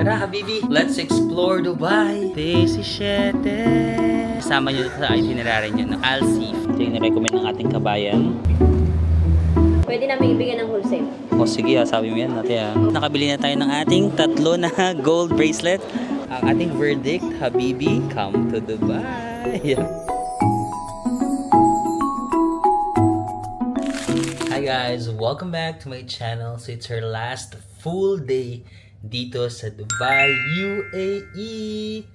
Tara, Habibi, let's explore Dubai. Day 17. Kasama nyo sa itinerary nyo ng Alsif. Ito yung nirecommend ng ating kabayan. Pwede namin ibigay ng wholesale. O sige, sabi mo yan natin. Nakabili na tayo ng ating tatlo na gold bracelet. Ang ating verdict, Habibi, come to Dubai. Hi guys, welcome back to my channel. So it's our last full day dito sa Dubai, UAE.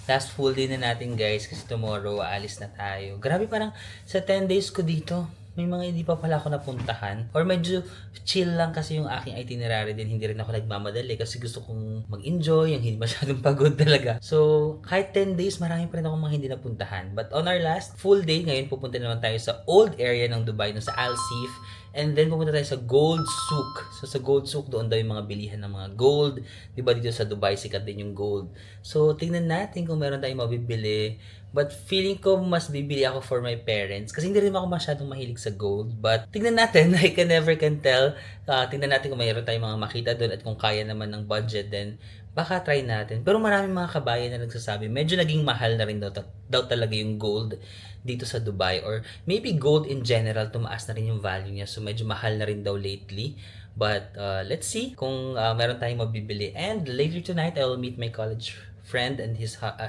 Last full day na natin guys kasi tomorrow aalis na tayo. Grabe, parang sa 10 days ko dito, may mga hindi pa pala ako napuntahan. Or medyo chill lang kasi yung aking itinerary din. Hindi rin ako nagmamadali kasi gusto kong mag-enjoy, yung hindi masyadong pagod talaga. So, kahit 10 days, marami pa rin akong mga hindi napuntahan. But on our last full day, ngayon pupunta naman tayo sa old area ng Dubai, no, sa Al Seef. And then pupunta tayo sa Gold Souk. So sa Gold Souk, doon daw yung mga bilihan ng mga gold. Diba dito sa Dubai, sikat din yung gold. So tingnan natin kung meron tayong mabibili. But feeling ko mas bibili ako for my parents. Kasi hindi rin ako masyadong mahilig sa gold. But tingnan natin, I can never can tell. Tingnan natin kung mayroon tayong mga makita doon at kung kaya naman ng budget din. Baka try natin. Pero maraming mga kabayan na nagsasabi, medyo naging mahal na rin daw talaga yung gold dito sa Dubai. Or maybe gold in general, tumaas na rin yung value niya. So medyo mahal na rin daw lately. But let's see kung meron tayong mabibili. And later tonight, I will meet my college friend and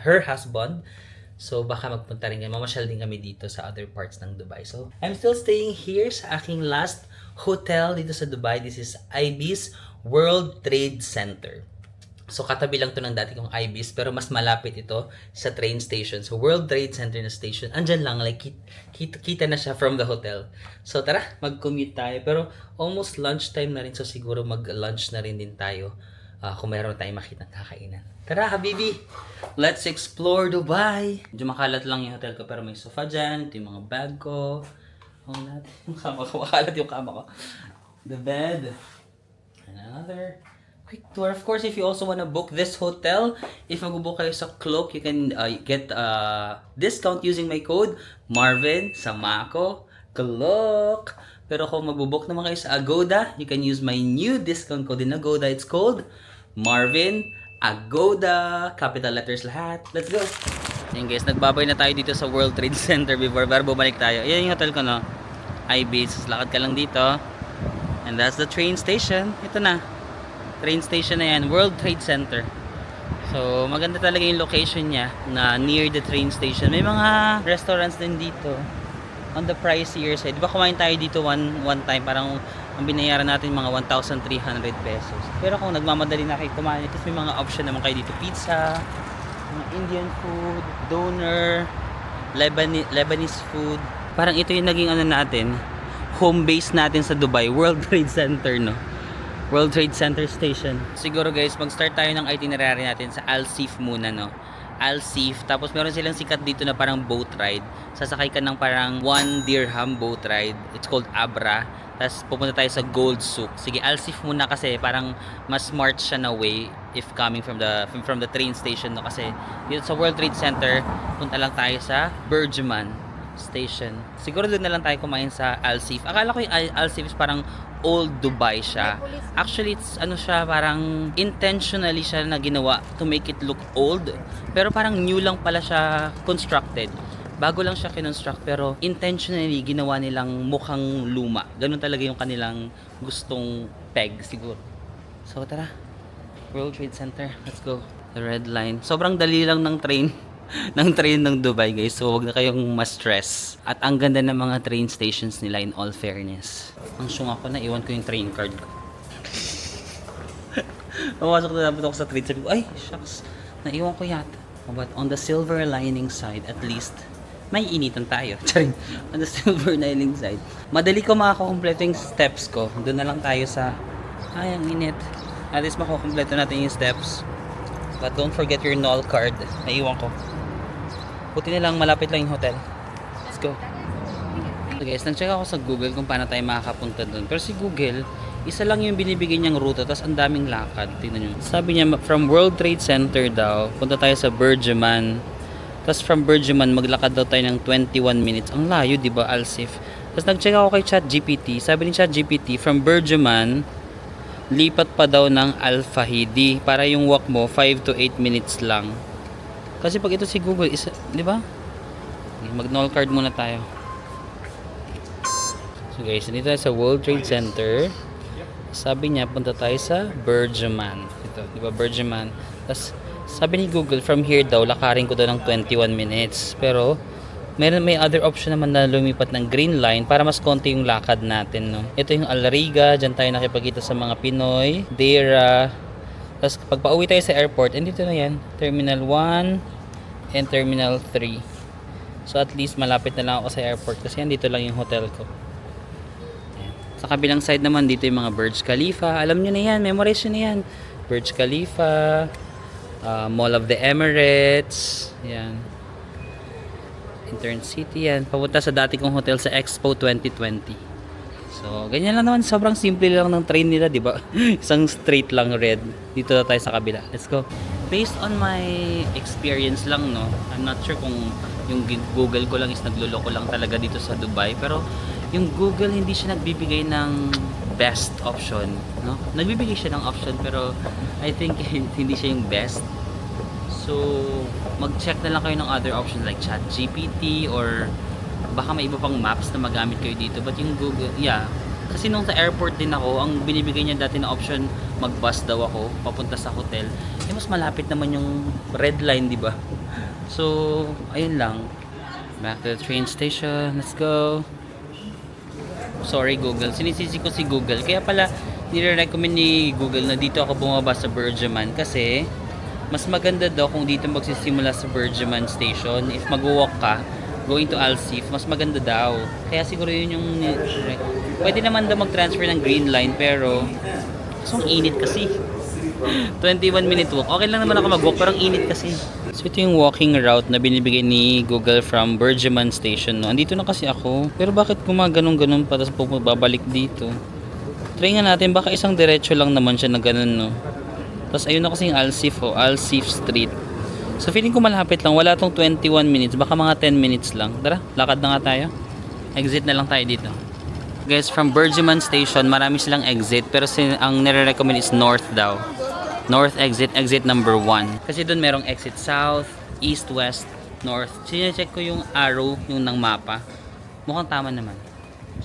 her husband. So baka magpunta rin kami. Mamasyal din kami dito sa other parts ng Dubai. So I'm still staying here sa aking last hotel dito sa Dubai. This is Ibis World Trade Center. So katabi lang to ng dati kong Ibis, pero mas malapit ito sa train station. So World Trade Center na station, andyan lang, like kita na siya from the hotel. So tara, mag-commute tayo. Pero almost lunchtime na rin, so siguro mag-lunch na rin din tayo kung meron tayong makitang kakainan. Tara, Habibi, let's explore Dubai. Medyo makalat lang yung hotel ko, pero may sofa dyan. Ito yung mga bag ko. Yung kama ko, makalat yung kama ko. The bed. Another quick tour. Of course, if you also want to book this hotel, if mag-book kayo sa Klook, you can get discount using my code Marvin Samako Klook. Pero kung mag-book naman kayo sa Agoda, you can use my new discount code in Agoda. It's called Marvin Agoda. Capital letters lahat. Let's go! Ayan guys, nagbabay na tayo dito sa World Trade Center before bumalik tayo. Ayan yung hotel ko, no? Ibis. Lakad ka lang dito. And that's the train station. Ito na. Train station na yan, World Trade Center. So, maganda talaga yung location niya na near the train station. May mga restaurants din dito on the pricier side. Diba kumain tayo dito one time, parang ang binayaran natin mga 1,300 pesos. Pero kung nagmamadali na kayo kumain, kasi may mga option naman kayo dito. Pizza, mga Indian food, doner, Lebanese food. Parang ito yung naging ano natin, home base natin sa Dubai, World Trade Center, no? World Trade Center Station. Siguro guys, mag-start tayo ng itinerary natin sa Al Seef muna, no? Al Seef. Tapos meron silang sikat dito na parang boat ride. Sasakay ka ng parang 1 dirham boat ride. It's called Abra. Tapos pupunta tayo sa Gold Souk. Sige, Al Seef muna kasi parang mas smart siya na way if coming from the train station, no? Kasi dito sa World Trade Center, punta lang tayo sa Burjuman Station. Siguro doon na lang tayo kumain sa Al Seef. Akala ko yung Al Seef is parang old Dubai siya. Actually, it's ano siya, parang intentionally siya na ginawa to make it look old. Pero parang new lang pala siya constructed. Bago lang siya kinonstruct, pero intentionally ginawa nilang mukhang luma. Ganun talaga yung kanilang gustong peg siguro. So tara, World Trade Center, let's go. The red line. Sobrang dali lang ng train ng Dubai guys, so wag na kayong ma-stress. At ang ganda ng mga train stations nila, in all fairness. Ang syung ako na iwan ko yung train card ko. Pumasok na dapat ako sa train, sabi ko, ay shucks, naiwan ko yata. But on the silver lining side, at least may initan tayo. Charing. On the silver lining side, madali ko makakompleto yung steps ko. Doon na lang tayo sa ay ang init. At least makukompleto natin yung steps. But don't forget your null card. Naiwan ko. Buti na lang, malapit lang yung hotel. Let's go. So guys, nag-check ako sa Google kung paano tayo makakapunta doon. Pero si Google, isa lang yung binibigay niyang ruta, tapos ang daming lakad. Tingnan nyo. Sabi niya, from World Trade Center daw, punta tayo sa Burjuman. Tapos from Burjuman, maglakad daw tayo ng 21 minutes. Ang layo, di ba, Al Seef? Tapos nag-check ako kay ChatGPT. Sabi ni ChatGPT, from Burjuman, lipat pa daw ng Al Fahidi para yung walk mo 5 to 8 minutes lang. Kasi pag ito si Google, isa, di ba? Mag-null card muna tayo. So guys, dito tayo sa World Trade Center. Sabi niya, punta tayo sa Bergman. Ito, di ba Bergman? Tapos, sabi ni Google, from here daw, lakarin ko daw ng 21 minutes. Pero, may other option naman na lumipat ng green line para mas konti yung lakad natin, no? Ito yung Alariga, dyan tayo nakipagkita sa mga Pinoy, Dera. Tapos pag pauwi tayo sa airport, dito na yan, Terminal 1 and Terminal 3. So at least malapit na lang ako sa airport kasi dito lang yung hotel ko. Ayan. Sa kabilang side naman, dito yung mga Burj Khalifa. Alam nyo na yan, memorize nyo na yan. Burj Khalifa, Mall of the Emirates, yan. Intern City yan. Papunta sa dati kong hotel sa Expo 2020. So, ganyan lang naman. Sobrang simple lang ng train nila, di ba? Isang straight lang red. Dito na tayo sa kabila. Let's go. Based on my experience lang, no? I'm not sure kung yung Google ko lang is nagluloko lang talaga dito sa Dubai. Pero, yung Google hindi siya nagbibigay ng best option, no? Nagbibigay siya ng option pero I think hindi siya yung best. So, mag-check na lang kayo ng other options like ChatGPT or baka may iba pang maps na magamit kayo dito. But yung Google, yeah. Kasi nung sa airport din ako, ang binibigay niya dati na option, mag-bus daw ako, papunta sa hotel. Eh, mas malapit naman yung red line, di ba? So, ayun lang. Back to the train station. Let's go. Sorry, Google. Sinisisi ko si Google. Kaya pala, nire-recommend ni Google na dito ako bumaba sa Bergman kasi mas maganda daw kung dito magsisimula sa Bergman Station. If mag-walk ka, going to Al Seef, mas maganda daw. Kaya siguro yun yung... Pwede naman daw mag-transfer ng green line, pero... Kasong init kasi. 21 minute walk. Okay lang naman ako mag-walk, pero ang init kasi. So ito yung walking route na binibigay ni Google from Bergman Station. No? Andito na kasi ako. Pero bakit gumaganong-ganon pa, tapos babalik dito? Try nga natin, baka isang diretso lang naman siya na ganon, no? Tapos ayun na kasi yung Al Seef, Al Seef Street. So feeling ko malapit lang, wala tong 21 minutes, baka mga 10 minutes lang. Tara, lakad na nga tayo. Exit na lang tayo dito. Guys, from Bergman Station, marami silang exit, pero ang nire-recommend is north daw. North exit, exit number 1. Kasi doon merong exit south, east, west, north. Sinecheck ko yung arrow, yung ng mapa. Mukhang tama naman.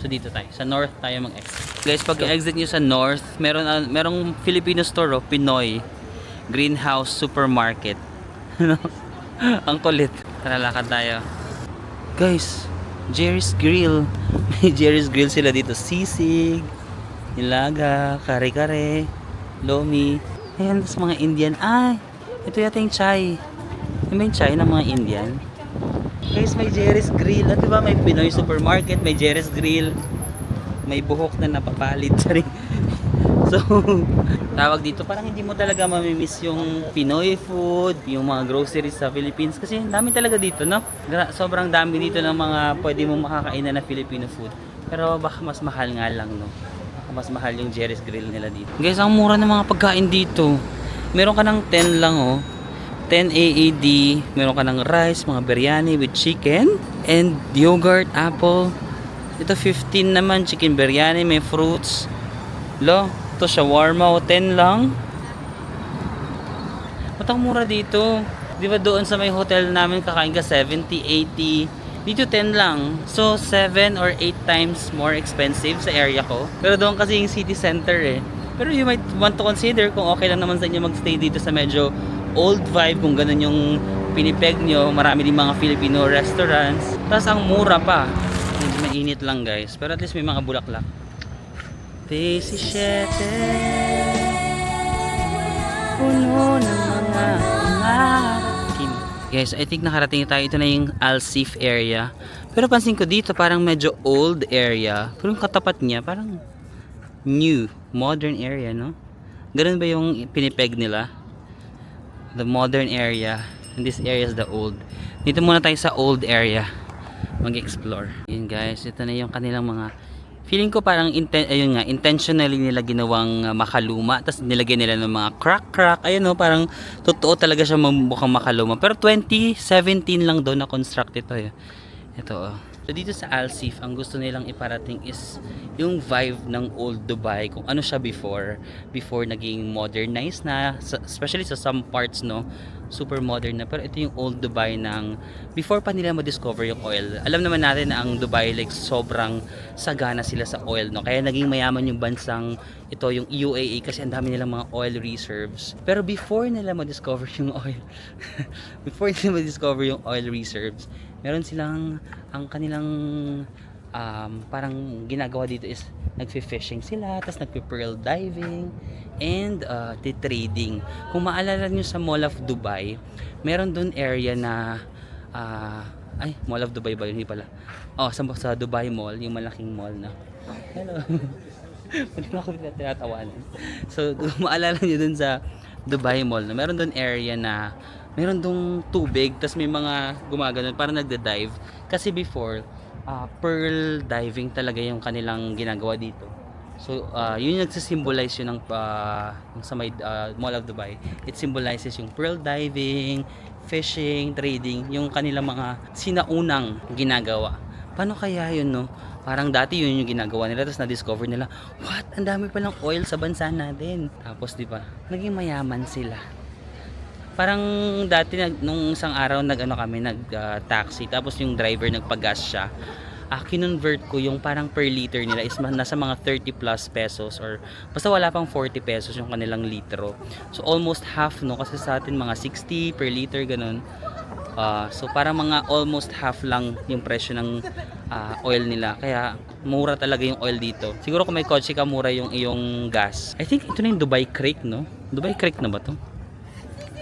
So dito tayo, sa north tayo mag-exit. Guys, pag exit nyo sa north, merong Filipino store, oh, Pinoy Greenhouse Supermarket. Ang kulit. Tara, lakad tayo. Guys, Jerry's Grill. May Jerry's Grill sila dito. Sisig, nilaga, kare-kare, lomi. Ayan, sa mga Indian. Ay, ito yata yung chai. Yung chai ng mga Indian. Guys, may Jerry's Grill. At diba may Pinoy Supermarket, may Jerry's Grill. May buhok na napapalit. So, tawag dito, parang hindi mo talaga mamimiss yung Pinoy food, yung mga groceries sa Philippines. Kasi dami talaga dito, no? Sobrang dami dito ng mga pwede mong makakainan na Filipino food. Pero baka mas mahal nga lang, no? Baka mas mahal yung Jerry's Grill nila dito. Guys, ang mura ng mga pagkain dito. Meron ka ng 10 lang, oh. 10 AED, meron ka ng rice, mga biryani with chicken, and yogurt, apple. Ito 15 naman, chicken biryani, may fruits. Lo, ito shawarma, 10 lang. Ba't ang mura dito? Di ba doon sa may hotel namin kakain ka 70, 80. Dito 10 lang. So 7 or 8 times more expensive sa area ko. Pero doon kasi yung city center eh. Pero you might want to consider kung okay lang naman sa inyo magstay dito sa medyo old vibe, kung ganun yung pinipeg nyo. Marami din mga Filipino restaurants. Tapos ang mura pa. Medyo mainit lang guys. Pero at least may mga bulaklak. 17 puno ng mga umakin. Guys, I think nakarating tayo. Ito na yung Al Seef area. Pero pansin ko dito parang medyo old area. Pero yung katapat niya parang new, modern area, no? Ganun ba yung pinipeg nila? The modern area. And this area is the old. Dito muna tayo sa old area. Mag-explore. Yun guys, ito na yung kanilang mga... Feeling ko parang ayun nga, intentionally nila ginawang makaluma. Tapos nilagyan nila ng mga crack. Ayun no, parang totoo talaga siya mukhang makaluma. Pero 2017 lang daw na-construct ito. Ito oh. So dito sa Alsif, ang gusto nilang iparating is yung vibe ng old Dubai, kung ano siya before naging modernized na, especially sa some parts, no, super modern na, pero ito yung old Dubai ng before pa nila ma-discover yung oil. Alam naman natin na ang Dubai, like, sobrang sagana sila sa oil, no, kaya naging mayaman yung bansang ito, yung UAE, kasi ang dami nilang mga oil reserves. Pero before nila ma-discover yung oil before nila ma-discover yung oil reserves, meron silang, ang kanilang parang ginagawa dito is nagfi-fishing sila, tapos nagpi-pearl diving and trading. Kung maalala nyo sa Mall of Dubai, meron doon area na ay, Mall of Dubai ba yun? Hindi pala. Sa Dubai Mall, yung malaking mall na. Hello. Hindi mo ako tinatawanan. So, kung maalala nyo dun sa Dubai Mall, na meron doon area na meron dong tubig, tapos may mga gumaganon, parang nagda-dive. Kasi before, pearl diving talaga yung kanilang ginagawa dito. So, yun yung nagsisimbolize yun ng sa may Mall of Dubai. It symbolizes yung pearl diving, fishing, trading, yung kanilang mga sinaunang ginagawa. Paano kaya yun, no? Parang dati yun yung ginagawa nila, tapos na-discover nila, what? Ang dami palang oil sa bansa natin. Tapos, di ba, naging mayaman sila. Parang dati nung isang araw nag-taxi, tapos yung driver nagpagas siya. Kinonvert ko yung parang per liter nila is nasa mga 30 plus pesos, or basta wala pang 40 pesos yung kanilang litro. So almost half, no, kasi sa atin mga 60 per liter ganun. So parang mga almost half lang yung presyo ng oil nila. Kaya mura talaga yung oil dito. Siguro kung may kotse ka, mura yung iyong gas. I think ito na yung Dubai Creek, no? Dubai Creek na ba to?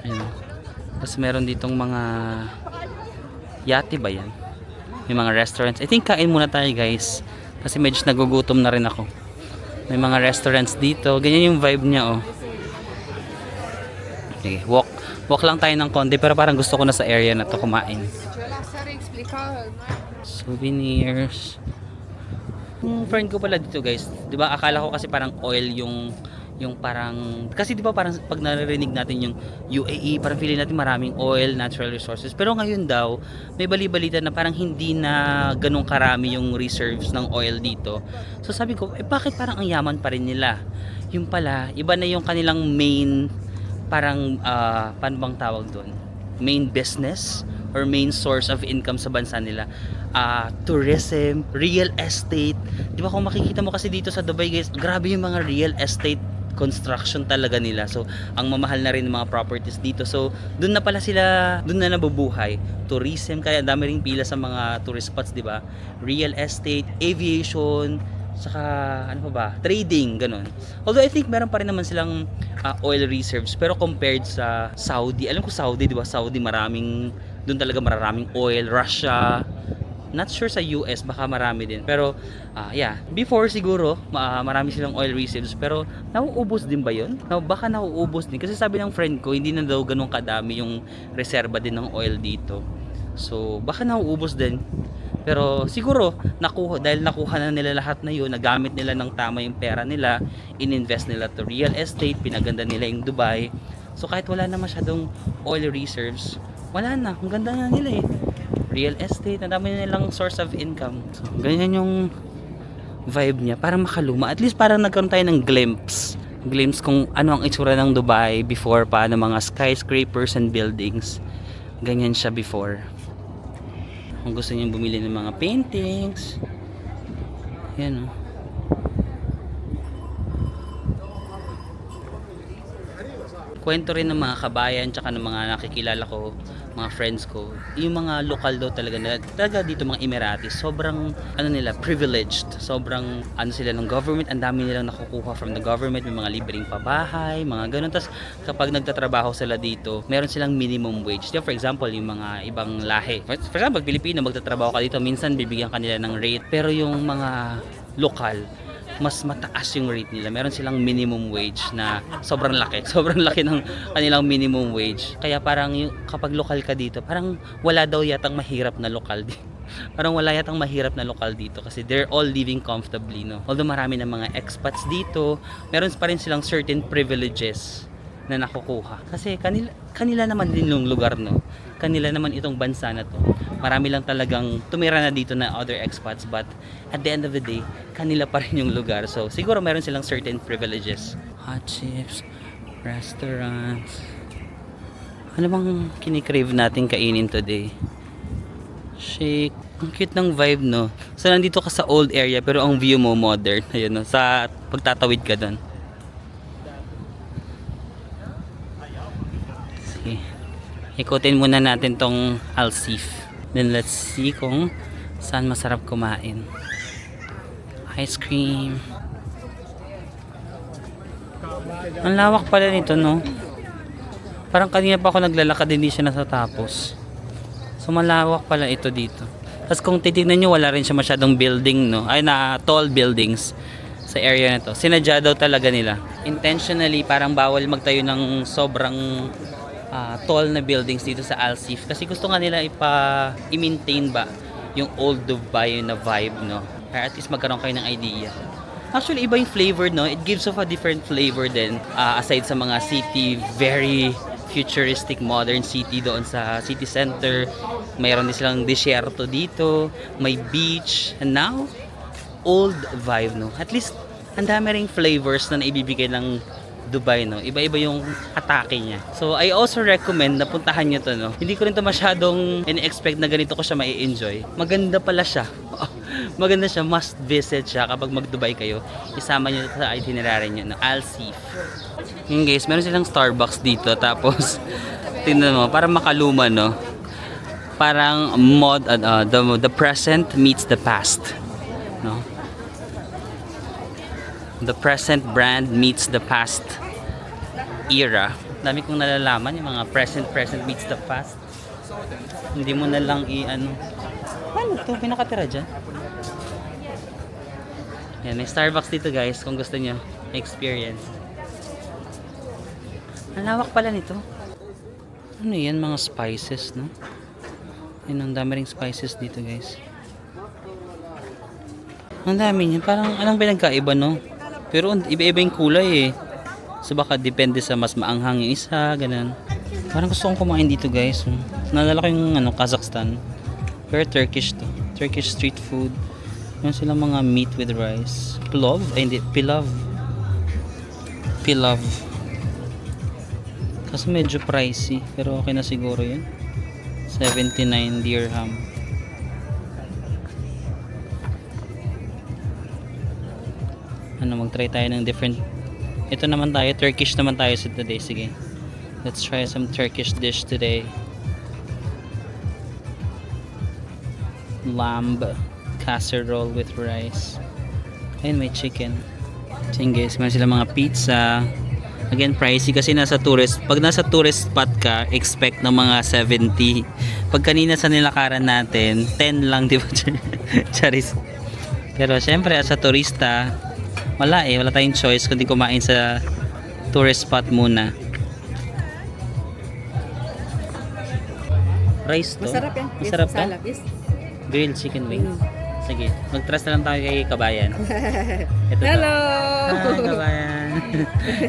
Ayun. Tapos meron ditong mga yate ba yan? May mga restaurants. I think kain muna tayo, guys, kasi medyo nagugutom na rin ako. May mga restaurants dito. Ganyan yung vibe niya, oh. Okay, walk lang tayo ng konti, pero parang gusto ko na sa area na to kumain. Souvenirs. Yung friend ko pala dito, guys, 'di ba? Akala ko kasi parang oil yung parang, kasi di ba parang pag naririnig natin yung UAE, parang feeling natin maraming oil, natural resources. Pero ngayon daw, may bali-balita na parang hindi na ganun karami yung reserves ng oil dito. So sabi ko, bakit parang ang yaman pa rin nila? Yung pala, iba na yung kanilang main, parang, paano bang tawag doon? Main business or main source of income sa bansa nila. Tourism, real estate. Di ba kung makikita mo kasi dito sa Dubai, guys, grabe yung mga real estate construction talaga nila. So, ang mamahal na rin ng mga properties dito. So, doon na pala sila, doon na nabubuhay. Tourism, kaya dami ring pila sa mga tourist spots, di ba? Real estate, aviation, saka ano pa ba? Trading, ganun. Although I think meron pa rin naman silang oil reserves, pero compared sa Saudi, alam ko Saudi, di ba? Saudi maraming, doon talaga maraming oil. Russia, not sure sa US, baka marami din. Pero, yeah, before siguro, marami silang oil reserves. Pero, nauubos din ba yun? Baka nauubos din. Kasi sabi ng friend ko, hindi na daw ganun kadami yung reserba din ng oil dito. So, baka nauubos din. Pero, siguro, dahil nakuha na nila lahat na yun, nagamit nila ng tama yung pera nila, ininvest nila to real estate, pinaganda nila yung Dubai. So, kahit wala na masyadong oil reserves, wala na. Ang ganda na nila eh. Real estate, ang dami nilang source of income. So, ganyan yung vibe niya, parang makaluma. At least parang nagkaroon tayo ng glimpse kung ano ang itsura ng Dubai before pa, ng mga skyscrapers and buildings. Ganyan siya before. Kung gusto niyo bumili ng mga paintings, yan, oh. Kwento rin ng mga kabayan tsaka ng mga nakikilala ko, mga friends ko, yung mga lokal daw talaga dito, mga Emiratis, sobrang ano nila, privileged, sobrang ano sila ng government, ang dami nilang nakukuha from the government, may mga libreng pabahay, mga ganun. Tas kapag nagtatrabaho sila dito, meron silang minimum wage. For example, yung mga ibang lahi, for example, Pilipino, magtatrabaho ka dito, minsan bibigyan kanila ng rate, pero yung mga lokal, mas mataas yung rate nila. Meron silang minimum wage na sobrang laki. Sobrang laki ng kanilang minimum wage. Kaya parang kapag lokal ka dito, parang wala daw yatang mahirap na lokal dito. Parang wala yatang mahirap na lokal dito kasi they're all living comfortably, no? Although marami ng mga expats dito, meron pa rin silang certain privileges na nakukuha. Kasi kanila naman din yung lugar, no? Kanila naman itong bansa na to. Marami lang talagang tumira na dito na other expats, but at the end of the day, kanila pa rin yung lugar. So, siguro meron silang certain privileges. Hot chips, restaurants. Ano bang kinikrave natin kainin today? Shake. Ang cute ng vibe, no? So, nandito ka sa old area, pero ang view mo modern. Ayun, no? Sa pagtatawid ka doon. Sige. Ikutin muna natin tong Alsif. Then, let's see kung saan masarap kumain. Ice cream. Ang lawak pala nito, no? Parang kanina pa ako naglalakad, hindi siya natatapos. So, malawak pala ito dito. Tapos kung titignan nyo, wala rin siya masyadong building, no? Ay, na tall buildings sa area na to. Sinadya daw talaga nila. Intentionally, parang bawal magtayo ng sobrang tall na buildings dito sa Alsif. Kasi gusto nga nila i-maintain ba yung old Dubai na vibe, no? Para at least magkaroon kayo ng idea. Actually, iba yung flavor, no? It gives off a different flavor din. Aside sa mga city, very futuristic modern city doon sa city center. Mayroon din silang desierto dito, may beach, and now old vibe, no? At least ang dami ring flavors na naibibigay ng Dubai, no? Iba-iba yung atake niya. So I also recommend na puntahan niyo to, no? Hindi ko rin to masyadong in-expect na ganito ko siya mai-enjoy. Maganda pala siya. Maganda siya, must visit siya kapag mag-Dubai kayo. Isama niyo sa itinerary niyo, no? Alsif. Yung guys, meron silang Starbucks dito, tapos tingnan mo, parang makaluma, no? Parang the present meets the past, no? The present brand meets the past era. Dami kong nalalaman yung mga present meets the past. Hindi mo na lang ano to, may nakatira dyan. Yan, may Starbucks dito guys, kung gusto nyo experience. Ang lawak pala nito. Ano yan, mga spices, no? Yan, ang dami ring spices dito guys. Ang dami niya, parang anong pinagkaiba, no? Pero iba-iba yung kulay eh. So baka depende sa mas maanghang yung isa, ganun. Parang gusto kong kumain dito guys. Naalala ko yung Kazakhstan. Pero Turkish to. Turkish street food. Meron silang mga meat with rice. Pilav? Ay hindi, pilav. Pilav. Kasi medyo pricey. Pero okay na siguro yun. 79 dirham. Mag-try tayo ng different. Ito naman tayo, Turkish naman tayo sa today. Sige, let's try some Turkish dish today. Lamb casserole with rice. Ayun, may chicken. Ayun guys, meron sila mga pizza. Again, pricey kasi pag nasa tourist spot ka, expect ng mga 70. Pag kanina sa nilakaran natin, 10 lang, di ba? Charis. Pero syempre, as a turista, wala tayong choice kundi kumain sa tourist spot muna. Rice to? Masarap yan. Masarap to? Salad, yes. Grilled chicken wings. Sige, mag-trust na lang tayo kay Kabayan. Ito Hello! Hi, Kabayan.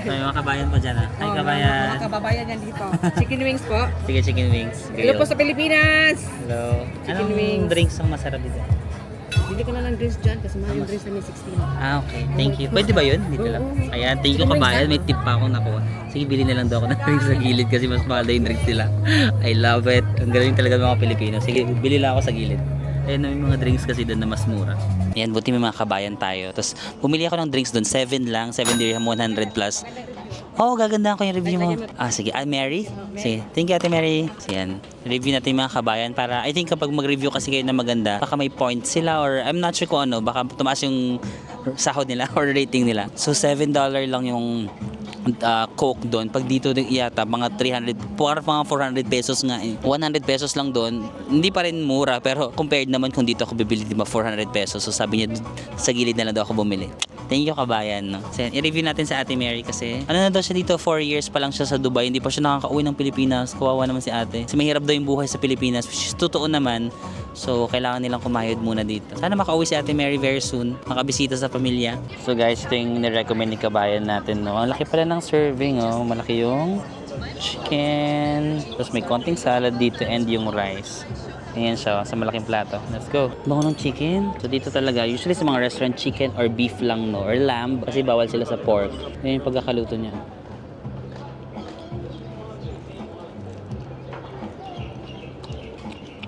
May mga kabayan pa dyan, ha? Hi, Kabayan. Mga kababayan yan dito. Chicken wings po. Sige, chicken wings. Hello po sa Pilipinas! Hello. Chicken Anong wings. drinks ang masarap dito? Bili ka na ng drinks dyan kasi mahal yung drinks namin 16. Okay. Thank you. Pwede ba yun? Dito lang. Ayan, thank you Kabayan. May tip pa akong nakuha. Sige, bili na lang daw ako ng drinks sa gilid kasi mas mahal na yung drinks nila. I love it. Ang galing talaga ng mga Pilipino. Sige, bili lang ako sa gilid. Ayun, may mga drinks kasi doon na mas mura. Ayan, buti may mga kabayan tayo. Tapos, bumili ako ng drinks doon. 7 lang. 7 dirham, 100 plus. Oh, gagandaan ko yung review mo. Sige. Mary? Sige. Thank you, Ate Mary. Sige, yan. Review natin yung mga kabayan para, I think kapag mag-review kasi kayo na maganda, baka may points sila or I'm not sure kung ano, baka tumaas yung sahod nila or rating nila. So, $7 lang yung Coke doon. Pag dito yata mga 300, mga 400 pesos nga eh. 100 pesos lang doon. Hindi pa rin mura pero compared naman kung dito ako bibili, di ba 400 pesos. So sabi niya sa gilid na lang daw ako bumili. Thank you Kabayan, no? So, i-review natin sa Ate Mary kasi ano na daw siya dito, 4 years pa lang siya sa Dubai. Hindi pa siya nakaka-uwi ng Pilipinas. Kawawa naman si ate. Kasi mahirap daw yung buhay sa Pilipinas, which is totoo naman. So, kailangan nilang kumayod muna dito. Sana makauwi si Ate Mary very soon. Makabisita sa pamilya. So guys, ito yung nirecommend ni kabayan natin. No? Ang laki pala ng serving. Oh. Malaki yung chicken. Tapos may konting salad dito and yung rice. Ayan siya, sa malaking plato. Let's go. Bango ng chicken. So dito talaga, usually sa mga restaurant, chicken or beef lang, no? Or lamb. Kasi bawal sila sa pork. Ayan yung pagkakaluto niya.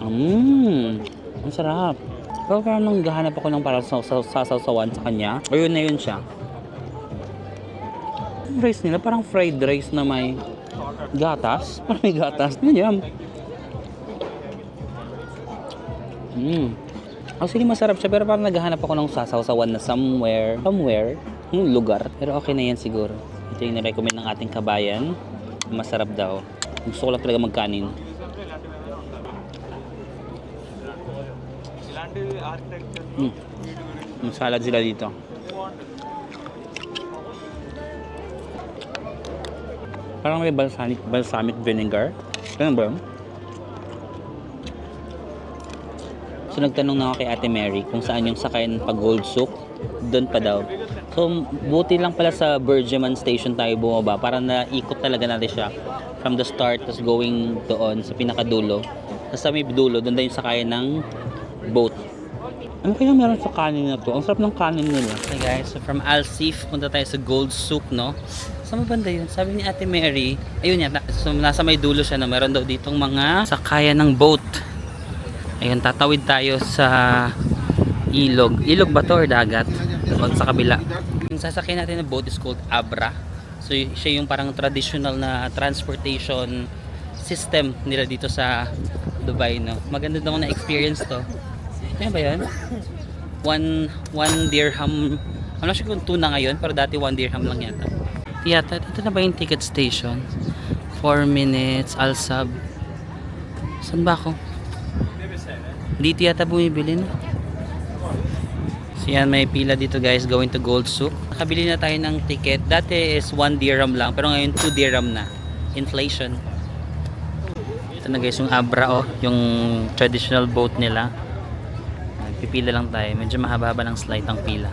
Ang sarap. Pero parang nang gahanap ako ng parang sasawan sa kanya. Ayun na yun siya. Yung rice nila, parang fried rice na may gatas. Parang may gatas. Ano yan? Actually, masarap siya. Pero parang naghahanap ako ng sasawsawan na somewhere. Yung lugar. Pero okay na yan siguro. Ito yung nirecommend ng ating kabayan. Masarap daw. Gusto ko lang talaga magkanin. Salad sila dito. Parang may balsamic vinegar. Ganun ba yun? So nagtanong na ako kay Ate Mary kung saan yung sakayan pa Gold Souk. Doon pa daw. So buti lang pala sa Bergman Station tayo bumaba para naikot talaga natin siya from the start, tapos going doon sa pinakadulo. Tapos sa may dulo, doon na yung sakayan ng boat. Ano kaya meron sa kanin na to? Ang sarap ng kanin nila. Okay guys, so from Alsif, punta tayo sa Gold Souk, no? Saan banda yun? Sabi ni Ate Mary, ayun yan, so nasa may dulo siya, no? Meron daw ditong mga sakayan ng boat. Ayun, tatawid tayo sa ilog. Ilog ba to or dagat? Sa kabila. Yung sasakyan natin na boat is called Abra. So siya yung parang traditional na transportation system nila dito sa Dubai, no? Maganda daw na experience to. Ano ba yan? 1 dirham. I'm not sure kung 2 na ngayon, pero dati 1 dirham lang yata. Dito na ba yung ticket station? 4 minutes, Al-Sab. Saan ba ako? Dito yata bumibili na. So yan, may pila dito guys, going to Gold Souk. Nakabili na tayo ng ticket. Dati is 1 dirham lang, pero ngayon 2 dirham na. Inflation. Ito na guys yung Abra, oh, yung traditional boat nila. Pipila lang tayo. Medyo mahaba-haba ng slide ang pila.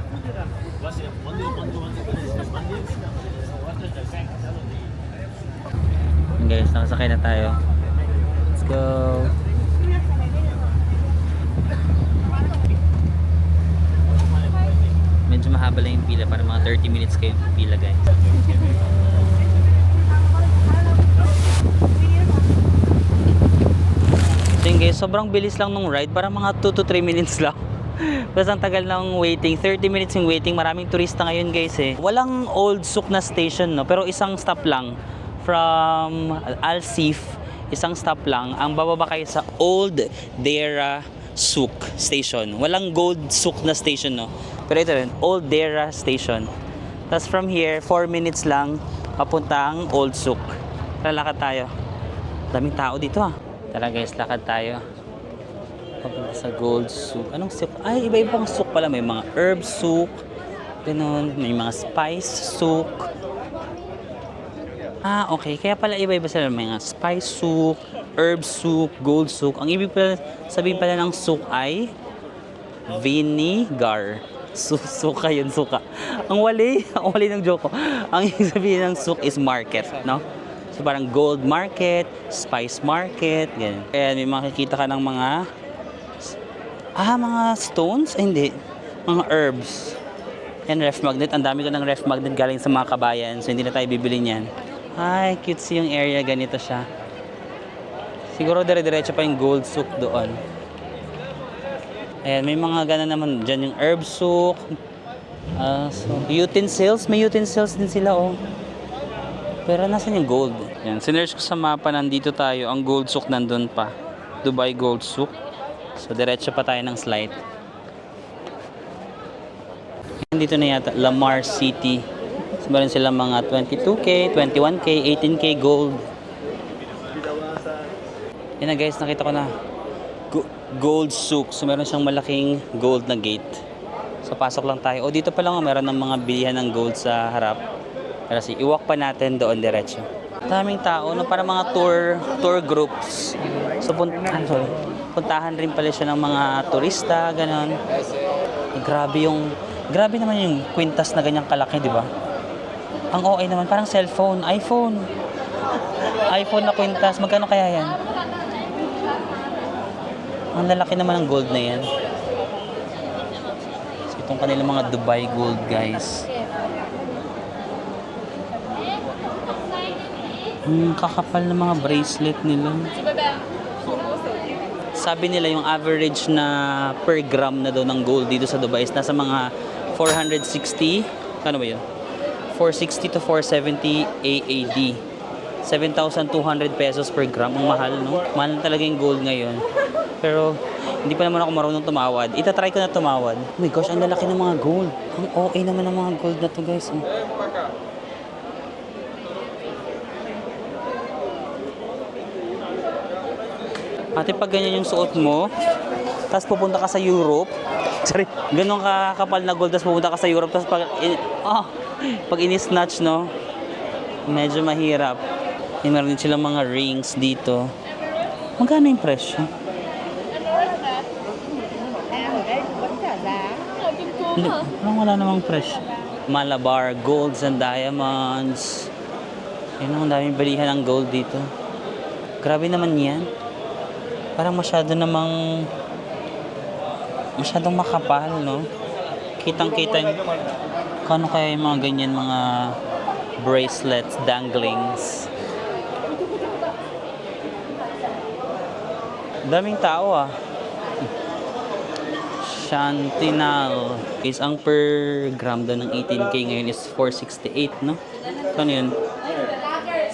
Okay, guys, nakasakay na tayo. Let's go! Medyo mahaba lang yung pila. Para mga 30 minutes kayo pila guys. So yun guys, sobrang bilis lang nung ride, para mga 2 to 3 minutes lang. Tapos ang tagal ng waiting, 30 minutes yung waiting. Maraming turista ngayon guys eh. Walang Old Souk na station, no? Pero isang stop lang from Al-Sif, isang stop lang. Ang bababa kayo sa Old Dera Souk station. Walang Gold Souk na station, no? Pero ito rin, Old Dera station. Tapos from here, 4 minutes lang papuntang Old Souk. Lalakad tayo. Daming tao dito ah. Tara guys, lakad tayo. Papunta sa Gold Souk. Anong souk? Ay, iba-ibang souk pala. May mga herb souk. Ganun. May mga spice souk. Ah, okay. Kaya pala iba-iba sila. May mga spice souk, herb souk, gold souk. Ang ibig pala, sabihin pala ng souk ay vinegar. Suka yun, suka. Ang wali ng joke ko. Ang ibig sabihin ng souk is market, no? So parang gold market, spice market, ganyan. Ayan, may makikita ka ng mga stones? Ay, hindi. Mga herbs. Yan, ref magnet. Ang dami ko ng ref magnet galing sa mga kabayan. So hindi na tayo bibili niyan. Ay, cutesy yung area. Ganito siya. Siguro dire-diretso pa yung Gold Souk doon. Ayan, may mga gana naman. Diyan yung herb souk. So, utensils. May utensils din sila, oh. Pero nasan yung gold? Yan, sinerge ko sa mapa, nandito tayo. Ang Gold Souk nandun pa. Dubai Gold Souk. So, diretso pa tayo ng slide. Dito na yata, Lamar City. So, meron sila mga 22K, 21K, 18K gold. Yan na guys, nakita ko na. Gold Souk. So, meron siyang malaking gold na gate. So, pasok lang tayo. O, dito pa lang, meron ng mga bilihan ng gold sa harap. Kasi iwalk pa natin doon diretso. Daming tao, no? Para mga tour groups. So, sorry. puntahan rin pala siya ng mga turista, ganon. Grabe naman yung kwintas na ganyang kalaki, di ba? Ang OA naman, parang cellphone, iPhone na kwintas, magkano kaya yan? Ang lalaki naman ng gold na yan. So, itong kanilang mga Dubai gold, guys. Kakapal na mga bracelet nila. Sabi nila yung average na per gram na daw ng gold dito sa Dubai is nasa mga 460, ano ba yun? 460 to 470 AAD. 7,200 pesos per gram. Ang mahal, no? Mahal na talaga yung gold ngayon. Pero hindi pa naman ako marunong tumawad. Itatry ko na tumawad. Oh my gosh, ang lalaki ng mga gold. Ang okay naman ng mga gold na to, guys. Ate, pag ganyan yung suot mo, tapos pupunta ka sa Europe, sorry, ganun kakapal na gold, tapos pupunta ka sa Europe, tapos pag ini-snatch, no, medyo mahirap. Meron din silang mga rings dito. Magkano yung presyo? Wala namang presyo. Malabar, golds and diamonds. Yun, ang daming balihan ng gold dito. Grabe naman yan. Parang masyadong makapal, no? Kitang-kita yung kano kaya yung mga ganyan, mga bracelets, danglings. Daming tao, ah. Chantinal. Is ang per gram daw ng 18K ngayon is 468, no? So, ano yun?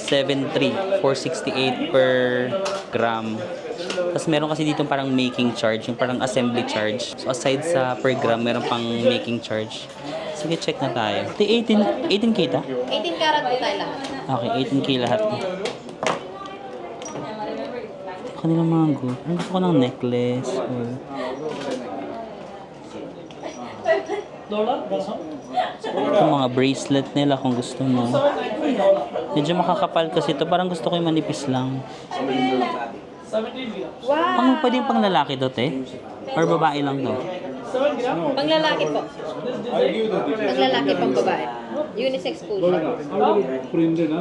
7.3. 468 per gram. Tapos meron kasi dito parang making charge, yung parang assembly charge. So aside sa per gram, meron pang making charge. Sige, check na tayo. 18K ta? 18 karat po tayo lahat. Okay, 18K lahat. Kanilang mga gold. Ang gusto ko ng necklace. Or... ito mga bracelet nila kung gusto mo. Medyo makakapal kasi ito. Parang gusto ko yung manipis lang. Wow! Pwedeng pang lalaki to, te? Or babae lang to? Pang lalaki po. Pang lalaki, pang babae. Unisex po siya.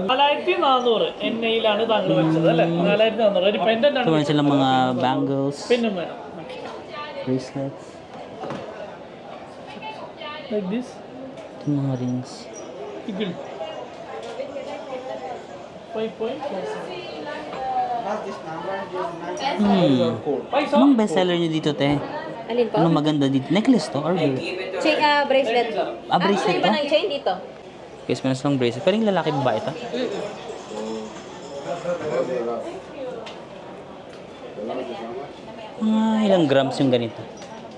4400 എന്നയിലാണ് താങ്കൾ വെച്ചത് അല്ലേ 4400 ഒരു pendant Ito meron silang mga bangles, പിന്നെ വേണം bracelets, like this ito mga rings. eagle 5.47 Anong bestseller nyo dito, te? Alin po? Anong maganda dito? Necklace to? Or Chain, bracelet. bracelet iba to? ng chain dito. Guys, meron silang bracelet. Pero yung lalaki ba ito? Mga ilang grams yung ganito?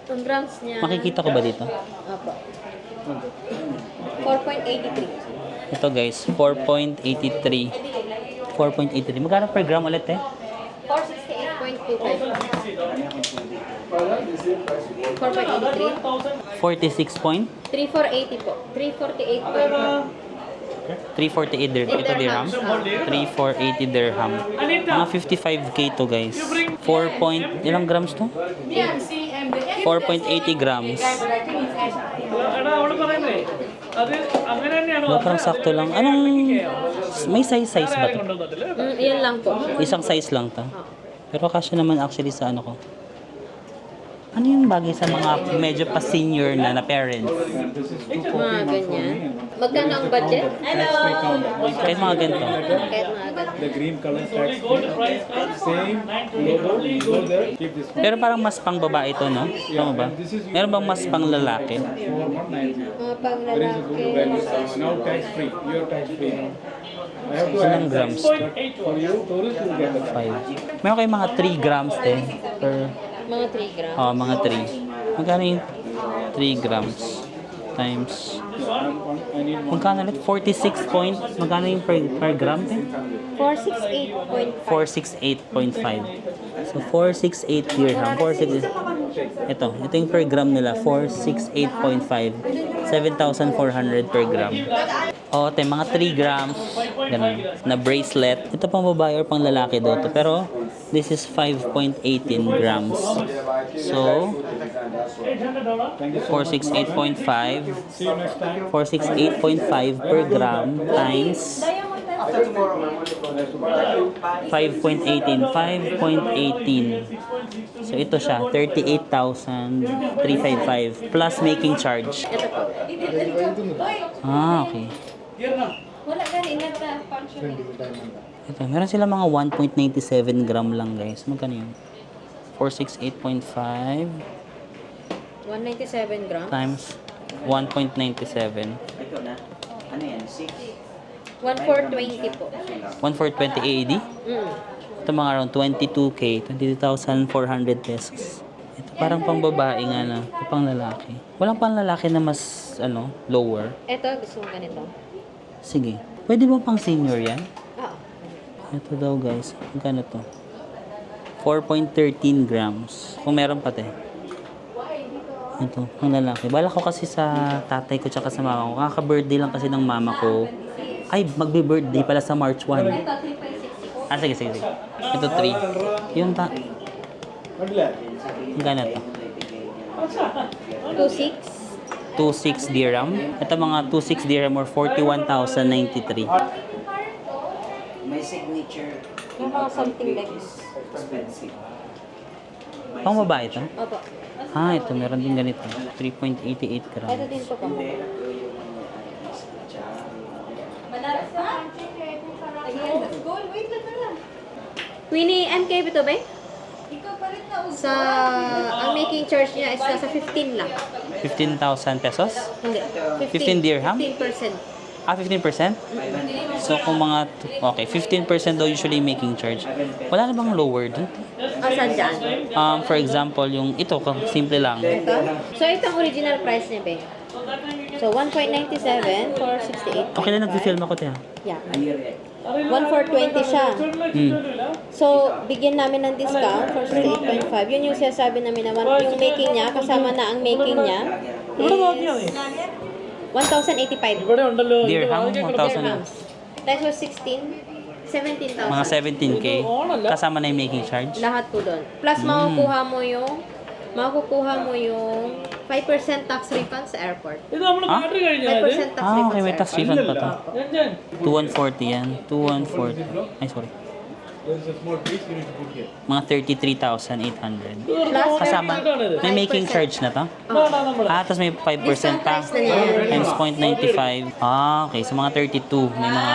Ang grams niya. Makikita ko ba dito? Opo. 4.83. Ito guys, 4.83. 4.83. Magkano per gram ulit, eh? 468.25. 4.83. 46 point? 3480 po. 348 po. 348 dirham. Ito dirham. 3480 dirham. Mga 55k to guys. 4 point, ilang grams to? 4.80 grams. എടാ അവള് പറയുന്നേ അത് അങ്ങനെ തന്നെയാണ് Wala, parang sakto lang. Anong, may size ba to? Yan lang po. Isang size lang to. Pero kasya naman actually sa ano ko. Ano yung bagay sa mga medyo pa senior na parents? Mga ganyan. Magkano ang budget? Kahit mga ganito. Kahit mga ganyan. The green color tax free. Same logo, go there, keep this Pero parang mas pang babae to, no? Tama ba? Meron bang mas pang lalaki? for 190. Mga pang There is a good value. lalaki. Now tax free, you're tax free now. I have to Ilang add grams? for you, tourist will get the tax. 5. Meron kayong mga 3 grams din. Per, Mga 3 grams. mga 3. Magkano yung 3 grams? Times. I need one. Magkano ulit? 46 point. Magkano yung per gram din? 468.5. 468.5. So 468 dirham. 468. Ito yung per gram nila. 468.5. 7,400 per gram. O, ito, mga 3 grams, ganun, na bracelet. Ito pang babae or pang lalaki daw to. Pero, this is 5.18 grams. So, 468.5. 468.5 per gram times 5.18. 5.18. So, ito siya, 38,355 plus making charge. Ito po. Ah, okay. Wala gani na function. Ito, meron sila mga 1.97 gram lang, guys. Magkano yun? 468.5 197 grams. times 1.97. 1,420 po. 1,420 AED. Ito mga around 22K, 22,400 pesos. Ito parang pang babae nga na, ito pang lalaki. Walang pang lalaki na mas, lower. Ito, gusto mo ganito. Sige. Pwede ba pang senior yan? Oo. Ito daw guys, magkano to? 4.13 grams. Kung meron pa te. Ito, pang lalaki. Bala ko kasi sa tatay ko tsaka sa mama ko. Kaka-birthday lang kasi ng mama ko. Ay, magbe-birthday pala sa March 1. Ah, sige. Ito 3. Yung magkano to? 2,600. 2.6 dirham. Ito mga 2.6 dirham or 41,093. May signature. Yung mga something like this. Expensive. Pang babae ito? Opo. Ah, ito meron din ganito. 3.88 Ito grams. din po pang babae. Queenie, MK ba ito ba? Sa, ang making charge niya is nasa 15 lang. 15,000 pesos? Hindi. 15 dirham? 15%. Ah, 15%? So, kung mga, okay, 15% daw usually making charge. Wala na bang lower dun? Saan dyan? For example, yung ito, kung simple lang. Ito? So, ito ang original price niya, be. So, 1.97 for 68. Okay na, nag-film ako, tiya. Yeah. 1,420 siya. So, bigyan namin ng discount for 68.5. Yun yung sinasabi namin naman. Yung making niya, kasama na ang making niya, is 1,085 ഇവിടെ ഉണ്ടല്ലോ Dirham, 1,000. dirhams. That was 17,000. Mga 17K. Kasama na yung making charge. Lahat po doon. Plus, makukuha mo yung 5% tax refund sa airport. ഇത് നമ്മൾ ബാറ്ററി കഴിഞ്ഞാൽ 5% tax Ah, refund okay, may sa tax airport. refund pa to. ഞാൻ 2,140 yan. 2,140. Ay, sorry. There's a small piece you need to put here. Mga 33,800. Plus, Kasama, may making charge na to? Ah, tapos may 5% pa. Times 0.95. Ah, okay. So, mga 32. May mga...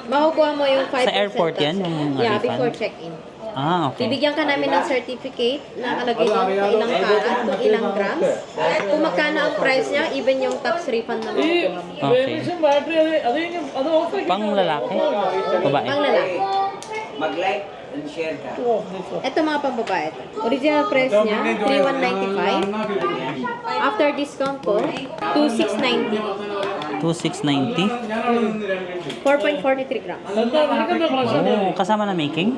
makukuha mo yung 5% Sa airport tax yan, yung refund. Yeah, refund? before check-in. Ah, okay. Bibigyan ka namin ng certificate na nakalagay doon kung ilang karat, kung ilang grams. Kung magkano ang price niya, even yung tax refund na makukuha mo. Okay. Battery അത് കഴിഞ്ഞ് അത് ഓഫ് ആക്കി Pang lalaki? Babae? Pang lalaki. Mag-like and share ka. Ito mga pambabae. Original price niya, 3,195. After discount po, 2,690. 2,690? 4.43 grams. എന്താ നിനക്കെന്താ പ്രശ്നം Oh, kasama na making?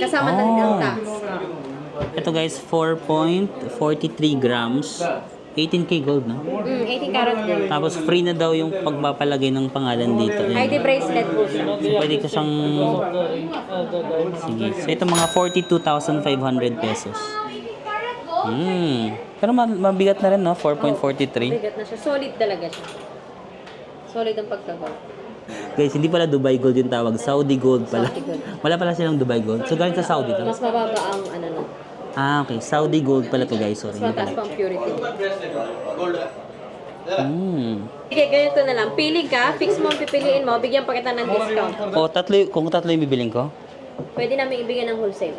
Kasama na din ang tax. Ito guys, 4.43 grams. 18K gold, no? 18 karat gold. Tapos free na daw yung pagpapalagay ng pangalan dito. ID Ayan. bracelet po siya. So, pwede ko siyang... Sige. So, ito mga 42,500 pesos. Pero mabigat na rin, no? 4.43. Bigat na siya. Solid talaga siya. Solid ang pagka-gold. Guys, hindi pala Dubai Gold yung tawag. Saudi Gold pala. Saudi Gold. Wala pala silang Dubai Gold. So, galing sa Saudi to? Mas mababa ang ano no. Ah, okay. Saudi Gold pala to guys. Sorry. Mas mataas pa ang purity. Okay, ganito na lang. Pili ka, fix mo ang pipiliin mo, bigyan pa kita ng discount. O, kung tatlo yung bibiling ko? Pwede namin ibigay ng wholesale.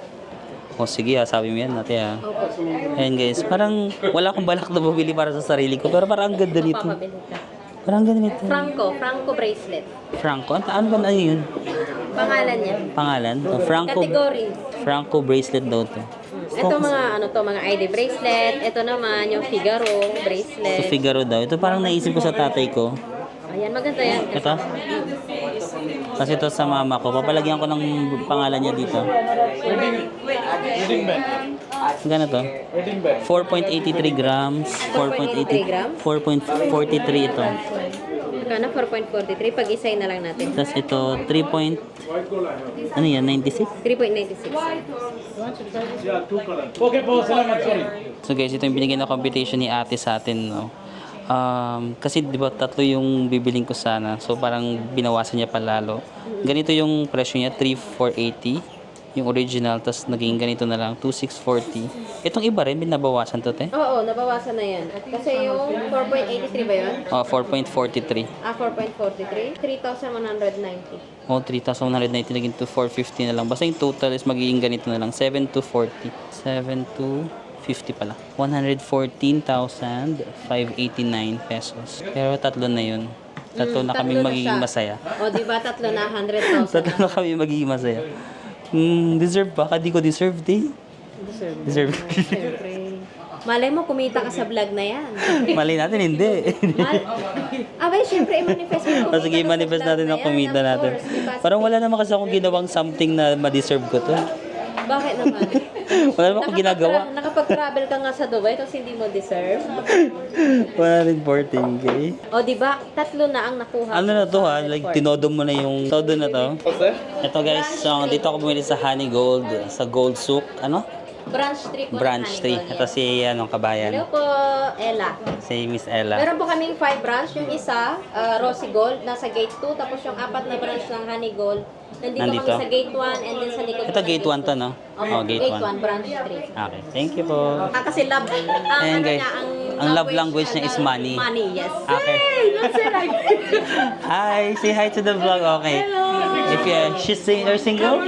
O, sige sabi mo yan natin Opo. Ayan guys, parang wala akong balak na bumili para sa sarili ko. Pero parang ang ganda nito. Papabili ka. Parang ang ganda nito. Franco bracelet. Franco? Ano ba na yun? Pangalan niya. Pangalan? O, Category. Franco bracelet daw to. Ito mga ID bracelet. Ito naman yung Figaro So, bracelet. Figaro daw. Ito parang naisip ko sa tatay ko. Ayan, maganda yan. Ito? Kasi ito sa mama ko. Papalagyan ko ng pangalan niya dito. Magkano to? 4.83 grams. 4.83 grams? 4.43 ito. Magkano? 4.43. Pag-isay na lang natin. Tapos ito, 3 point... Ano yan? 96? 3.96. Okay po, salamat, sorry. So guys, ito yung binigay na computation ni ate sa atin, no? Kasi di ba tatlo yung bibiling ko sana. So parang binawasan niya pa lalo. Ganito yung presyo niya, 3,480. Yung original, tapos naging ganito na lang, 2,640. Itong iba rin, binabawasan to, te? Oo, nabawasan na yan. Kasi yung 4.83 ba yun? 4.43. 4.43. 3,190. 3,190 naging to 450 na lang. Basta yung total is magiging ganito na lang, 7,240. 7,250 pala. 114,589 pesos. Pero tatlo na yun. Tatlo na kami tatlo na magiging siya. masaya. O, di ba? Tatlo na, 100,000. Tatlo na kami magiging masaya. Deserve ba? Di ko deserve, eh. Deserve. Siyempre. Malay mo, kumita ka sa vlog na yan. Mali natin, hindi. Abay, siyempre, i-manifest mo. O sige, manifest natin na kumita natin. Parang wala naman kasi akong ginawang something na ma-deserve ko to. Bakit naman? Wala naman akong ginagawa. Nakapag-travel ka nga sa Dubai, tapos hindi mo deserve. 114k. O, di ba? Tatlo na ang nakuha. Ano na to ha? Like, tinodo mo na yung todo na to. Ito guys, so, dito ako bumili sa Honey Gold, sa Gold Souk. Ano? Branch 3 po. Branch 3. Ito si, kabayan. Hello po, Ella. Si Miss Ella. Meron po kaming 5 branch. Yung isa, Rosy Gold, nasa gate 2. Tapos yung 4 na branch ng Honey Gold, nandito kami sa gate 1 and then sa likod. Ito gate 1 to, no? Oh, Gate 1. branch 3. Okay, thank you po. Kasi love, Ayan, guys. Ang love language niya is money. Money, yes. Okay. Hi, say hi to the vlog. Okay. If you're single?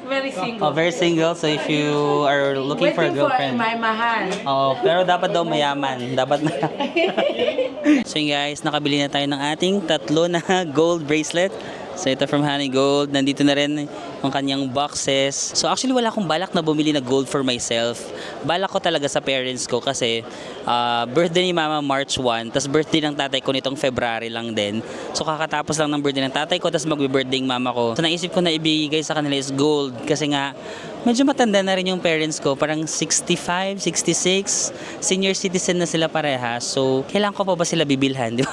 Very single. Oh, very single. So if you are looking for a girlfriend. my mahal. Oh, pero dapat daw mayaman. Dapat mayaman. So yun guys, nakabili na tayo ng ating tatlo na gold bracelet. So ito from Honey Gold. Nandito na rin yung kanyang boxes. So actually wala akong balak na bumili na gold for myself. Balak ko talaga sa parents ko kasi birthday ni mama March 1. Tapos birthday ng tatay ko nitong February lang din. So kakatapos lang ng birthday ng tatay ko. Tapos magbe-birthday ng mama ko. So naisip ko na ibigay sa kanila is gold. Kasi nga medyo matanda na rin yung parents ko. Parang 65, 66. Senior citizen na sila parehas. So kailan ko pa ba sila bibilhan? Di ba?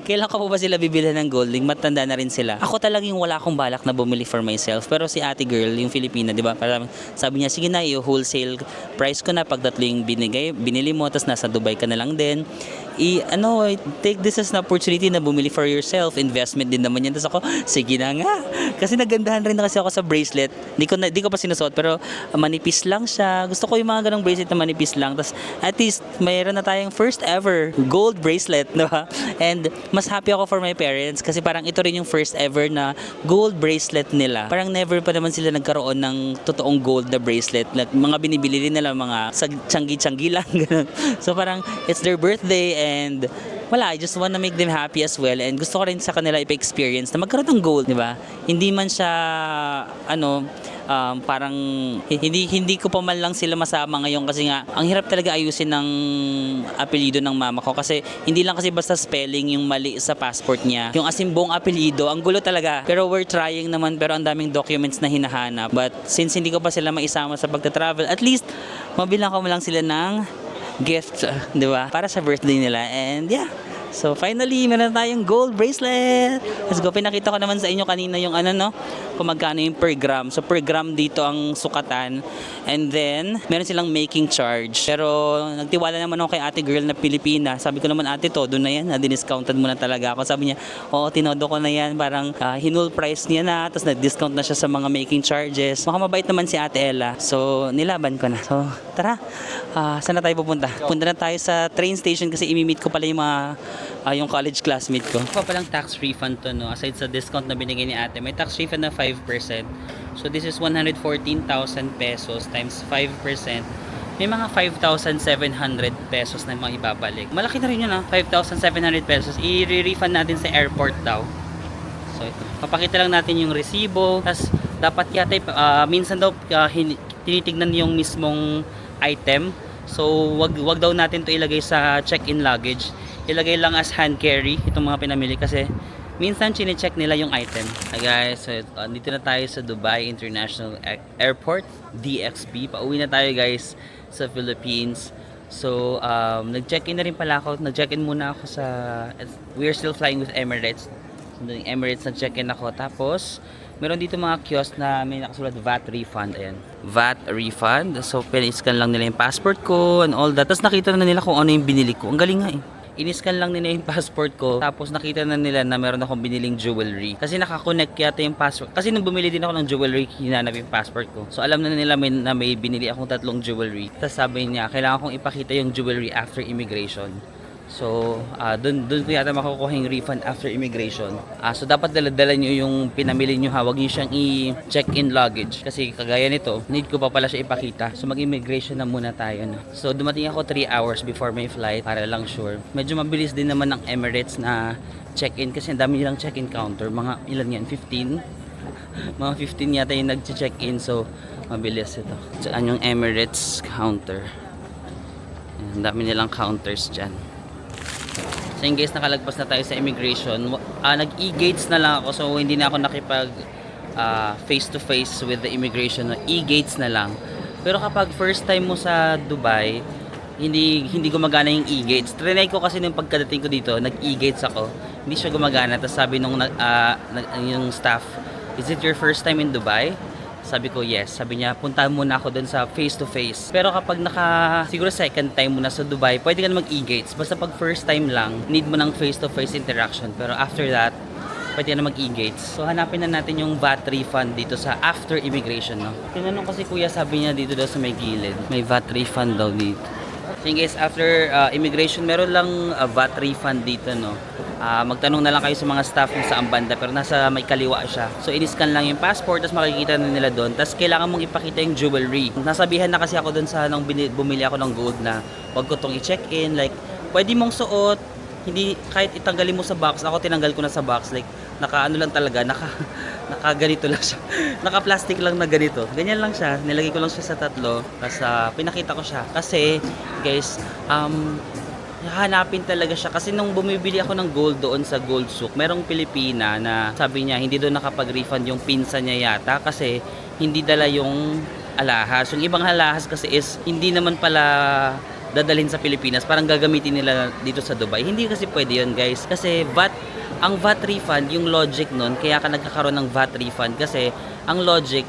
Kailan ko pa ba sila bibilhan ng gold? Matanda na rin sila. Ako talagang wala akong balak na bumili for myself. Pero si ate girl, yung Filipina, di ba? Sabi niya, sige na, i-wholesale price ko na pag tatlo yung binili mo, tapos nasa Dubai ka na lang din. Take this as an opportunity na bumili for yourself. Investment din naman yan. Tapos ako, sige na nga. Kasi nagandahan rin na kasi ako sa bracelet. Di ko pa sinusuot, pero manipis lang siya. Gusto ko yung mga ganong bracelet na manipis lang. Tapos at least, mayroon na tayong first ever gold bracelet, di ba? And mas happy ako for my parents kasi parang ito rin yung first ever na gold bracelet nila. Parang never pa naman sila nagkaroon ng totoong gold na bracelet. Mga binibili rin nila, mga tiyanggi-tiyanggi lang. So parang it's their birthday and wala, I just wanna make them happy as well. And gusto ko rin sa kanila ipa-experience na magkaroon ng gold, di ba? Hindi man siya, parang hindi ko pa man lang sila masama ngayon kasi nga ang hirap talaga ayusin ng apelyido ng mama ko kasi hindi lang kasi basta spelling yung mali sa passport niya, yung buong apelyido ang gulo talaga, pero we're trying naman, pero ang daming documents na hinahanap. But since hindi ko pa sila maisama sa pagta-travel, at least mabilang ko lang sila ng gift, di ba, para sa birthday nila. And yeah, so finally meron tayong gold bracelet. Let's go. Pinakita ko naman sa inyo kanina yung kung magkano yung per gram. So per gram dito ang sukatan. And then meron silang making charge. Pero nagtiwala naman ako kay ate girl na Pilipina. Sabi ko naman, ate, todo na yan, diniscounted mo na talaga ako. Sabi niya, oo, tinodo ko na yan. Parang hinul price niya na, tapos nag-discount na siya sa mga making charges. Mabait naman si ate Ella. So nilaban ko na. So tara, saan na tayo pupunta? Punta na tayo sa train station kasi imi-meet ko pala yung mga yung college classmate ko. Pa palang tax refund to, no? Aside sa discount na binigay ni ate, may tax refund na 5%. So this is 114,000 pesos times 5%. May mga 5,700 pesos na mga ibabalik. Malaki na rin yun, 5,700 pesos. I-refund natin sa airport daw. So ito. Papakita lang natin yung resibo. Tapos dapat yata, minsan daw tinitignan yung mismong item. So wag daw natin to ilagay sa check-in luggage. Ilagay lang as hand carry itong mga pinamili kasi minsan chine-check nila yung item. Hi guys, so dito na tayo sa Dubai International Airport, DXB. Pauwi na tayo guys sa Philippines. So, nag-check-in na rin pala ako. Nag-check-in muna ako sa... We're still flying with Emirates. So, Emirates, nag-check-in ako. Tapos, meron dito mga kiosk na may nakasulat VAT refund. Ayan. VAT refund. So, pin-scan lang nila yung passport ko and all that. Tapos, nakita na nila kung ano yung binili ko. Ang galing nga eh. In-scan lang nila yung passport ko. Tapos nakita na nila na meron akong biniling jewelry. Kasi nakakonect yata yung passport. Kasi nung bumili din ako ng jewelry, hinanap yung passport ko. So alam na nila na may binili akong 3 jewelry. Tapos sabi niya, kailangan kong ipakita yung jewelry after immigration. So, dun ko yata makukuha yung refund after immigration. So, dapat dala-dala nyo yung pinamili nyo ha. Huwag nyo siyang i-check-in luggage. Kasi kagaya nito, need ko pa pala siya ipakita. So, mag-immigration na muna tayo. No? So, dumating ako 3 hours before my flight para lang sure. Medyo mabilis din naman ng Emirates na check-in kasi ang dami nilang check-in counter. Mga ilan yan? 15? Mga 15 yata yung nag-check-in. So, mabilis ito. Saan yung Emirates counter? Ang dami nilang counters dyan. So yun guys, nakalagpas na tayo sa immigration. Nag-e-gates na lang ako, so hindi na ako nakipag face to face with the immigration. E-gates na lang. Pero kapag first time mo sa Dubai, hindi gumagana yung e-gates. Trinay ko kasi nung pagkadating ko dito, nag-e-gates ako. Hindi siya gumagana. Tapos sabi nung yung staff, "Is it your first time in Dubai?" Sabi ko, yes. Sabi niya, punta muna ako dun sa face-to-face. Pero kapag siguro second time mo na sa Dubai, pwede ka na mag-e-gates. Basta pag first time lang, need mo ng face-to-face interaction. Pero after that, pwede ka na mag-e-gates. So, hanapin na natin yung VAT refund dito sa after immigration, no? Tinanong kasi kuya, sabi niya dito daw sa may gilid. May VAT refund daw dito. So, guys, after immigration, meron lang VAT refund dito, no? Magtanong na lang kayo sa mga staff kung saan banda, pero nasa may kaliwa siya. So in-scan lang yung passport, tapos makikita na nila doon. Tapos kailangan mong ipakita yung jewelry. Nasabihan na kasi ako doon sa nung bumili ako ng gold na wag ko tong i-check-in. Like, pwede mong suot, hindi, kahit itanggalin mo sa box. Ako tinanggal ko na sa box. Like, naka-ano lang talaga, naka-ganito lang siya. Naka-plastic lang na ganito. Ganyan lang siya. Nilagay ko lang siya sa 3. Tapos pinakita ko siya. Kasi, guys, hanapin talaga siya kasi nung bumibili ako ng gold doon sa Gold Souk, merong Pilipina na sabi niya hindi doon nakapag-refund yung pinsan niya yata kasi hindi dala yung alahas. Yung ibang alahas kasi is hindi naman pala dadalhin sa Pilipinas, parang gagamitin nila dito sa Dubai. Hindi kasi pwede yun guys kasi ang VAT refund, yung logic nun, kaya ka nagkakaroon ng VAT refund kasi ang logic,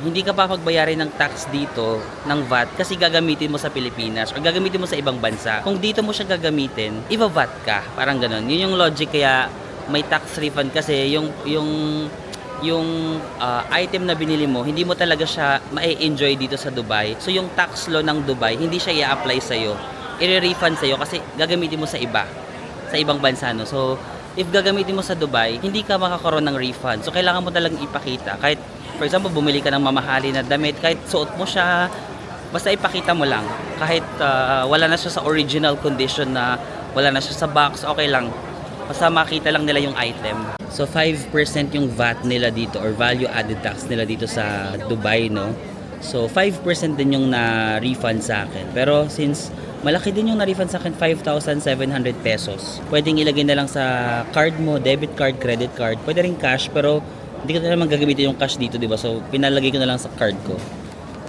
hindi ka pa pagbayarin ng tax dito ng VAT kasi gagamitin mo sa Pilipinas o gagamitin mo sa ibang bansa. Kung dito mo siya gagamitin, iba-VAT ka. Parang ganun. Yun yung logic kaya may tax refund kasi yung item na binili mo, hindi mo talaga siya ma-enjoy dito sa Dubai. So yung tax law ng Dubai, hindi siya i-apply sa'yo. I-refund sa'yo kasi gagamitin mo sa ibang bansa. No? So if gagamitin mo sa Dubai, hindi ka makakaroon ng refund. So kailangan mo talagang ipakita. Kahit for example, bumili ka ng mamahali na damit, kahit suot mo siya, basta ipakita mo lang. Kahit wala na siya sa original condition na wala na siya sa box, okay lang. Basta makita lang nila yung item. So 5% yung VAT nila dito or value added tax nila dito sa Dubai, no? So 5% din yung na-refund sa akin. Pero since malaki din yung na-refund sa akin, 5,700 pesos. Pwedeng ilagay na lang sa card mo, debit card, credit card. Pwede rin cash, pero hindi ko na naman gagamitin yung cash dito, diba? So, pinalagay ko na lang sa card ko.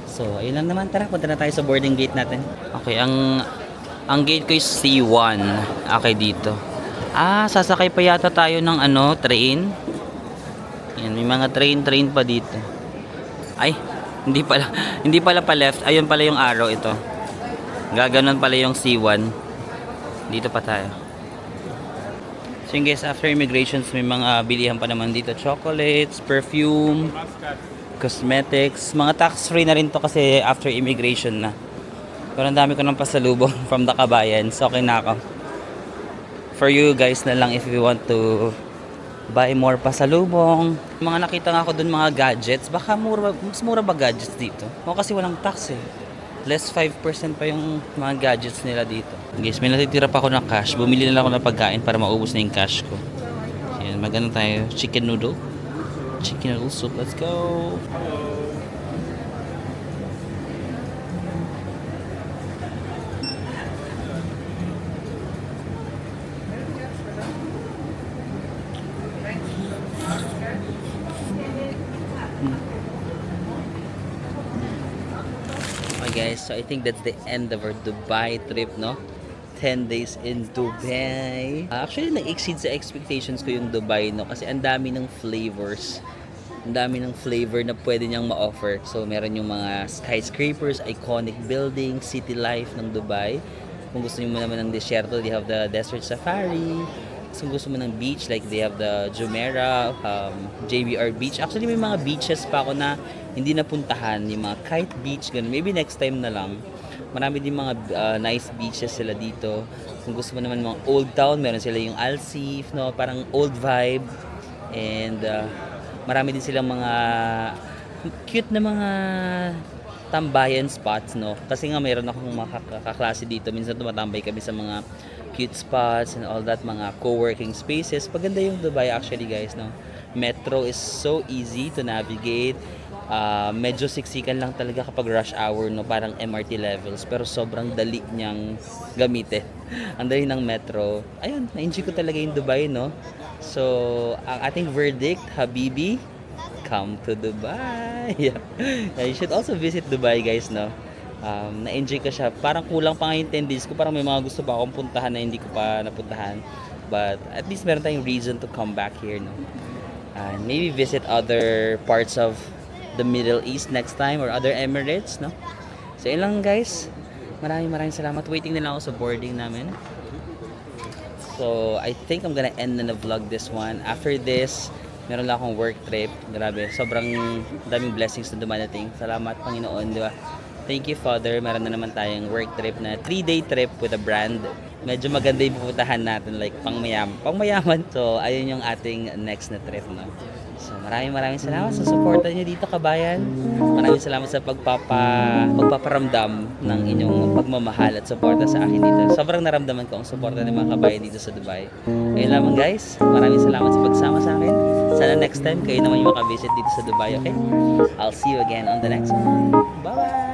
So, ayun lang naman. Tara, punta na tayo sa boarding gate natin. Okay, ang gate ko is C1. Okay, dito. Sasakay pa yata tayo ng train. Yan, may mga train pa dito. Ay, hindi pala pa left. Ayun pala yung arrow ito. Gaganon pala yung C1. Dito pa tayo. So yun guys, after immigrations, may mga bilihan pa naman dito. Chocolates, perfume, cosmetics. Mga tax-free na rin to kasi after immigration na. Pero ang dami ko ng pasalubong from the kabayan. So okay na ako. For you guys na lang if you want to buy more pasalubong. Mga nakita nga ako dun mga gadgets. Baka mas mura ba gadgets dito? O kasi walang tax eh. Less 5% pa yung mga gadgets nila dito. Guys, may natitira pa ako ng cash. Bumili na lang ako ng pagkain para maubos na yung cash ko. Yan, magano tayo? Chicken noodle soup. Let's go! guys, so I think that's the end of our Dubai trip, no? 10 days in Dubai. Actually, nag-exceed sa expectations ko yung Dubai, no? Kasi ang dami ng flavors. Ang dami ng flavor na pwede niyang ma-offer. So, meron yung mga skyscrapers, iconic buildings, city life ng Dubai. Kung gusto niyo mo naman ng desierto, they have the desert safari. Kung gusto mo ng beach, like they have the Jumeirah, JBR Beach. Actually, may mga beaches pa ako na hindi napuntahan. Yung mga Kite Beach, ganun. Maybe next time na lang. Marami din mga nice beaches sila dito. Kung gusto mo naman mga old town, meron sila yung Al Seef, no? Parang old vibe. And marami din silang mga cute na mga tambayan spots, no? Kasi nga mayroon akong mga kaklase dito. Minsan tumatambay kami sa mga cute spots and all that, mga co-working spaces. Paganda yung Dubai actually, guys, no? Metro is so easy to navigate. Medyo siksikan lang talaga kapag rush hour, no? Parang MRT levels, pero sobrang dali niyang gamitin. Ang dali ng metro. Ayun, na-enjoy ko talaga yung Dubai, no? So, ang ating verdict, Habibi, come to Dubai. Yeah, you should also visit Dubai, guys, no? Na-enjoy ko siya. Parang kulang pa nga yung 10 days ko. Parang may mga gusto pa akong puntahan na hindi ko pa napuntahan. But at least meron tayong reason to come back here, no? And maybe visit other parts of the Middle East next time or other Emirates, no? So, yun lang, guys. Maraming salamat. Waiting na lang ako sa boarding namin. So, I think I'm gonna end na vlog this one. After this, meron lang akong work trip. Grabe, sobrang daming blessings na dumadating. Salamat, Panginoon, di ba? Thank you, Father. Meron na naman tayong work trip na 3-day trip with a brand. Medyo maganda yung pupuntahan natin, like pangmayaman. So, ayun yung ating next na trip, no? So, maraming salamat sa suporta niyo dito, kabayan. Maraming salamat sa pagpaparamdam ng inyong pagmamahal at suporta sa akin dito. Sobrang naramdaman ko ang suporta ng mga kabayan dito sa Dubai. Ayun lamang, guys. Maraming salamat sa pagsama sa akin. Sana next time kayo naman yung makavisit dito sa Dubai, okay? I'll see you again on the next one. Bye-bye!